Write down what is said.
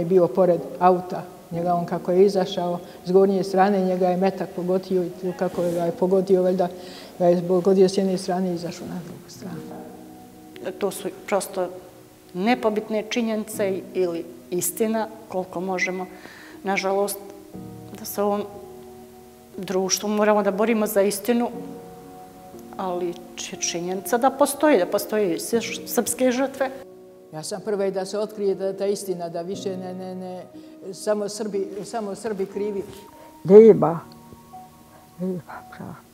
bio pored auta. Njega on kako je izašao s gornje strane, njega je metak pogodio i kako ga je pogodio, valjda ga je pogodio s jedne strane i izašao na drugu stranu. To su prosto nepobitne činjenice ili istina, koliko možemo. Nažalost, da se u ovom društvu moramo da borimo za istinu, ali činjenica da postoje srpske žrtve. Ja sam prva i da se otkrije ta istina, da više ne samo Srbi krivi. Liba, pravo.